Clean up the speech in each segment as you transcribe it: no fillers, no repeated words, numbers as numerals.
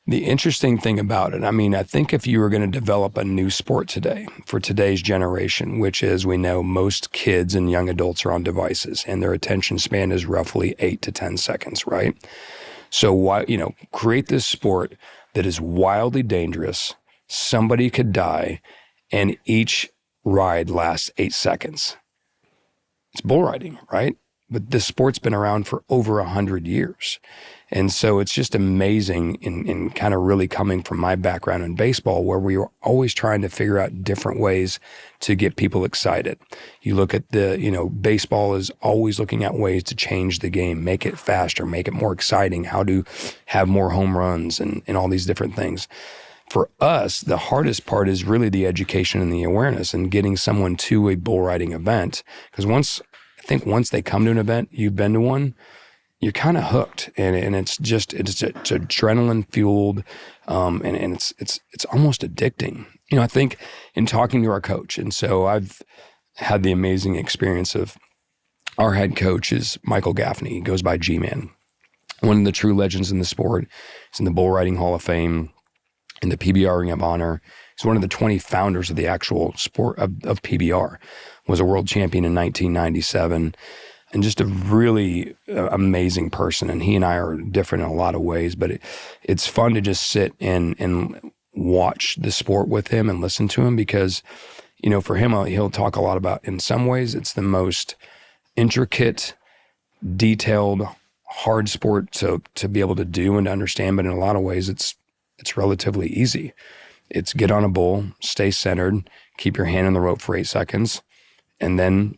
The interesting thing about it, I mean, I think if you were going to develop a new sport today for today's generation, which is we know most kids and young adults are on devices and their attention span is roughly 8 to 10 seconds, right? So why, create this sport that is wildly dangerous. Somebody could die and each ride lasts 8 seconds. It's bull riding, right? But this sport's been around for over 100 years. And so it's just amazing in kind of really coming from my background in baseball, where we were always trying to figure out different ways to get people excited. You look at baseball is always looking at ways to change the game, make it faster, make it more exciting, how to have more home runs and all these different things. For us, the hardest part is really the education and the awareness and getting someone to a bull riding event. Because once they come to an event, you've been to one, you're kind of hooked, and it's adrenaline fueled, and it's almost addicting. I think in talking to our coach, and so I've had the amazing experience of our head coach is Michael Gaffney. He goes by G-Man, one of the true legends in the sport. He's in the Bull Riding Hall of Fame, in the PBR Ring of Honor. He's one of the 20 founders of the actual sport of PBR. Was a world champion in 1997. And just a really amazing person. And he and I are different in a lot of ways, but it's fun to just sit and watch the sport with him and listen to him because, for him, he'll talk a lot about, in some ways, it's the most intricate, detailed, hard sport to be able to do and to understand. But in a lot of ways, it's relatively easy. It's get on a bull, stay centered, keep your hand on the rope for 8 seconds, and then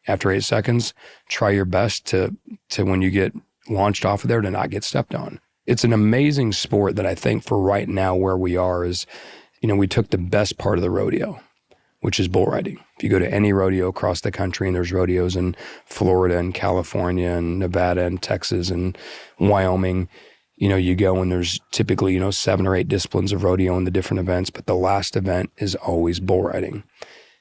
after 8 seconds, try your best to when you get launched off of there to not get stepped on. It's an amazing sport that I think for right now where we are is, we took the best part of the rodeo, which is bull riding. If you go to any rodeo across the country, and there's rodeos in Florida and California and Nevada and Texas and Wyoming, you go and there's typically, 7 or 8 disciplines of rodeo in the different events, but the last event is always bull riding.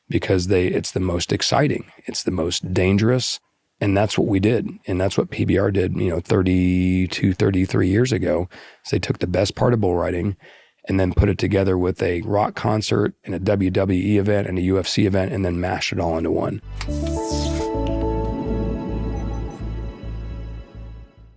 Because it's the most exciting, it's the most dangerous, and that's what we did. And that's what PBR did, 32, 33 years ago. So they took the best part of bull riding and then put it together with a rock concert and a WWE event and a UFC event and then mashed it all into one.